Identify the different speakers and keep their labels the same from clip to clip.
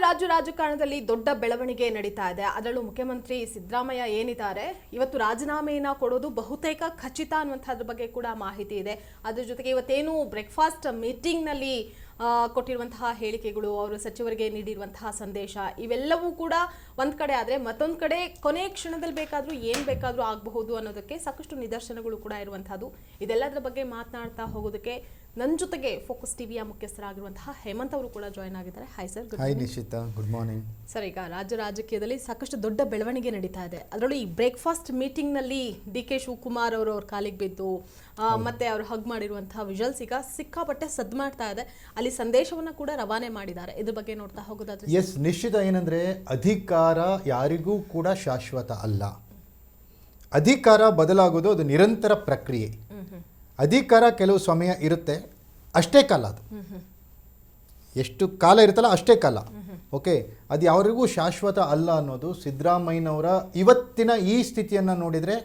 Speaker 1: ರಾಜ್ಯ ರಾಜಕಾರಣದಲ್ಲಿ ದೊಡ್ಡ ಬೆಳವಣಿಗೆ ನಡೀತಾ ಇದೆ. ಅದರಲ್ಲೂ ಮುಖ್ಯಮಂತ್ರಿ ಸಿದ್ದರಾಮಯ್ಯ ಏನಿದ್ದಾರೆ ಇವತ್ತು ರಾಜೀನಾಮೆಯನ್ನ ಕೊಡೋದು ಬಹುತೇಕ ಖಚಿತ ಅನ್ನುವಂಥದ್ರ ಬಗ್ಗೆ ಕೂಡ ಮಾಹಿತಿ ಇದೆ. ಅದರ ಜೊತೆಗೆ ಇವತ್ತೇನು ಬ್ರೇಕ್ಫಾಸ್ಟ್ ಮೀಟಿಂಗ್ ನಲ್ಲಿ ಕೊಟ್ಟಿರುವಂತಹ ಹೇಳಿಕೆಗಳು, ಅವರು ಸಚಿವರಿಗೆ ನೀಡಿರುವಂತಹ ಸಂದೇಶ ಇವೆಲ್ಲವೂ ಕೂಡ ಒಂದ್ ಕಡೆ ಆದ್ರೆ ಮತ್ತೊಂದು ಕಡೆ ಕೊನೆ ಕ್ಷಣದಲ್ಲಿ ಬೇಕಾದ್ರೂ ಏನ್ ಬೇಕಾದ್ರೂ ಆಗಬಹುದು ಅನ್ನೋದಕ್ಕೆ ಸಾಕಷ್ಟು ನಿದರ್ಶನಗಳು ಕೂಡ ಇರುವಂತಹದ್ದು. ಇದೆಲ್ಲದರ ಬಗ್ಗೆ ಮಾತನಾಡ್ತಾ ಹೋಗೋದಕ್ಕೆ ನನ್ನ ಜೊತೆಗೆ ಫೋಕಸ್ ಟಿವಿಯ ಮುಖ್ಯಸ್ಥರಾಗಿರುವಂತಹ ಹೇಮಂತ್ ಅವರು ಕೂಡ ಜಾಯ್ನ್ ಆಗಿದ್ದಾರೆ. Hi sir.
Speaker 2: Hi Nishita, good morning
Speaker 1: sir. ಈಗ ರಾಜ್ಯ ರಾಜಕೀಯದಲ್ಲಿ ಸಾಕಷ್ಟು ದೊಡ್ಡ ಬೆಳವಣಿಗೆ ನಡೀತಾ ಇದೆ. ಅದರಲ್ಲೂ ಈ ಬ್ರೇಕ್ಫಾಸ್ಟ್ ಮೀಟಿಂಗ್ ನಲ್ಲಿ DK ಶಿವಕುಮಾರ್ ಅವರು ಅವ್ರ ಕಾಲಿಗೆ ಬಿದ್ದು ಮತ್ತೆ ಅವರು ಹಗ್ ಮಾಡಿರುವಂತಹ ವಿಜುವಲ್ಸ್ ಈಗ ಸಿಕ್ಕಾಪಟ್ಟೆ ಸದ್ದು ಮಾಡ್ತಾ ಇದೆ. ಅಲ್ಲಿ ಸಂದೇಶವನ್ನ ಕೂಡ ರವಾನೆ ಮಾಡಿದ್ದಾರೆ. ಇದ್ರ ಬಗ್ಗೆ ನೋಡ್ತಾ ಹೋಗೋದಾದ್ರೆ
Speaker 2: ಎಸ್ ನಿಶ್ಚಿತ. ಏನಂದ್ರೆ ಅಧಿಕಾರ ಯಾರಿಗೂ ಕೂಡ ಶಾಶ್ವತ ಅಲ್ಲ. ಅಧಿಕಾರ ಬದಲಾಗೋದು ಅದು ನಿರಂತರ ಪ್ರಕ್ರಿಯೆ. ಅಧಿಕಾರ ಕೆಲವು ಸಮಯ ಇರುತ್ತೆ, ಅಷ್ಟೇ ಕಾಲ. ಅದು ಎಷ್ಟು ಕಾಲ ಇರುತ್ತಲ್ಲ ಅಷ್ಟೇ ಕಾಲ. ಓಕೆ, ಅದು ಯಾರಿಗೂ ಶಾಶ್ವತ ಅಲ್ಲ ಅನ್ನೋದು ಸಿದ್ದರಾಮಯ್ಯನವರ ಇವತ್ತಿನ ಈ ಸ್ಥಿತಿಯನ್ನು ನೋಡಿದರೆ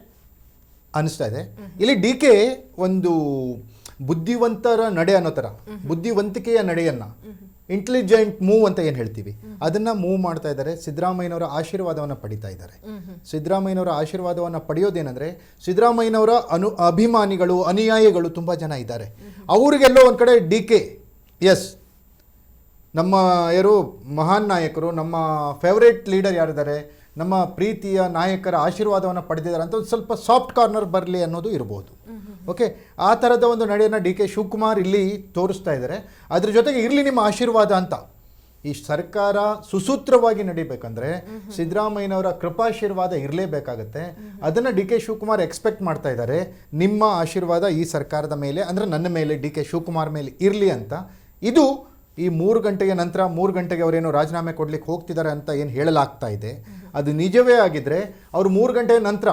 Speaker 2: ಅನಿಸ್ತಾ ಇದೆ. ಇಲ್ಲಿ DK ಒಂದು ಬುದ್ಧಿವಂತರ ನಡೆ ಅನ್ನೋ ಥರ, ಬುದ್ಧಿವಂತಿಕೆಯ ನಡೆಯನ್ನು, ಇಂಟೆಲಿಜೆಂಟ್ ಮೂವ್ ಅಂತ ಏನು ಹೇಳ್ತೀವಿ ಅದನ್ನು ಮೂವ್ ಮಾಡ್ತಾ ಇದ್ದಾರೆ. ಸಿದ್ದರಾಮಯ್ಯನವರ ಆಶೀರ್ವಾದವನ್ನು ಪಡಿತಾ ಇದ್ದಾರೆ. ಸಿದ್ದರಾಮಯ್ಯನವರ ಆಶೀರ್ವಾದವನ್ನು ಪಡೆಯೋದೇನೆಂದರೆ, ಸಿದ್ದರಾಮಯ್ಯನವರ ಅಭಿಮಾನಿಗಳು, ಅನುಯಾಯಿಗಳು ತುಂಬ ಜನ ಇದ್ದಾರೆ. ಅವರಿಗೆಲ್ಲೋ ಒಂದು ಕಡೆ DK ಎಸ್ ನಮ್ಮ ಯಾರು ಮಹಾನ್ ನಾಯಕರು, ನಮ್ಮ ಫೇವ್ರೇಟ್ ಲೀಡರ್ ಯಾರಿದ್ದಾರೆ, ನಮ್ಮ ಪ್ರೀತಿಯ ನಾಯಕರ ಆಶೀರ್ವಾದವನ್ನು ಪಡೆದಿದ್ದಾರೆ ಅಂತ ಒಂದು ಸ್ವಲ್ಪ ಸಾಫ್ಟ್ ಕಾರ್ನರ್ ಬರಲಿ ಅನ್ನೋದು ಇರ್ಬೋದು. ಓಕೆ, ಆ ಥರದ ಒಂದು ನಡೆಯನ್ನು DK ಶಿವಕುಮಾರ್ ಇಲ್ಲಿ ತೋರಿಸ್ತಾ ಇದ್ದಾರೆ. ಅದ್ರ ಜೊತೆಗೆ ಇರಲಿ ನಿಮ್ಮ ಆಶೀರ್ವಾದ ಅಂತ. ಈ ಸರ್ಕಾರ ಸುಸೂತ್ರವಾಗಿ ನಡಿಬೇಕಂದ್ರೆ ಸಿದ್ದರಾಮಯ್ಯನವರ ಕೃಪಾಶೀರ್ವಾದ ಇರಲೇಬೇಕಾಗತ್ತೆ. ಅದನ್ನು DK ಶಿವಕುಮಾರ್ ಎಕ್ಸ್ಪೆಕ್ಟ್ ಮಾಡ್ತಾ ಇದ್ದಾರೆ. ನಿಮ್ಮ ಆಶೀರ್ವಾದ ಈ ಸರ್ಕಾರದ ಮೇಲೆ, ಅಂದರೆ ನನ್ನ ಮೇಲೆ, DK ಶಿವಕುಮಾರ್ ಮೇಲೆ ಇರಲಿ ಅಂತ. ಇದು ಈ 3 ಗಂಟೆಯ ನಂತರ, 3 ಗಂಟೆಗೆ ಅವರೇನು ರಾಜೀನಾಮೆ ಕೊಡ್ಲಿಕ್ಕೆ ಹೋಗ್ತಿದ್ದಾರೆ ಅಂತ ಏನು ಹೇಳಲಾಗ್ತಾ ಇದೆ, ಅದು ನಿಜವೇ ಆಗಿದ್ರೆ ಅವರು 3 ಗಂಟೆಯ ನಂತರ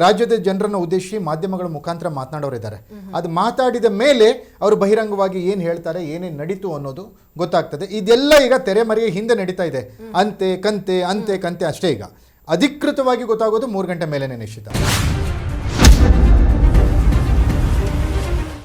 Speaker 2: ರಾಜ್ಯದ ಜನರನ್ನು ಉದ್ದೇಶಿಸಿ ಮಾಧ್ಯಮಗಳ ಮುಖಾಂತರ ಮಾತನಾಡೋರಿದ್ದಾರೆ. ಅದು ಮಾತಾಡಿದ ಮೇಲೆ ಅವರು ಬಹಿರಂಗವಾಗಿ ಏನು ಹೇಳ್ತಾರೆ, ಏನೇನು ನಡೀತು ಅನ್ನೋದು ಗೊತ್ತಾಗ್ತದೆ. ಇದೆಲ್ಲ ಈಗ ತೆರೆಮರೆಯ ಹಿಂದೆ ನಡೀತಾ ಇದೆ. ಅಂತೆ ಕಂತೆ ಅಷ್ಟೇ. ಈಗ ಅಧಿಕೃತವಾಗಿ ಗೊತ್ತಾಗೋದು 3 ಗಂಟೆ ಮೇಲೇನೆ ನಿಶ್ಚಿತ.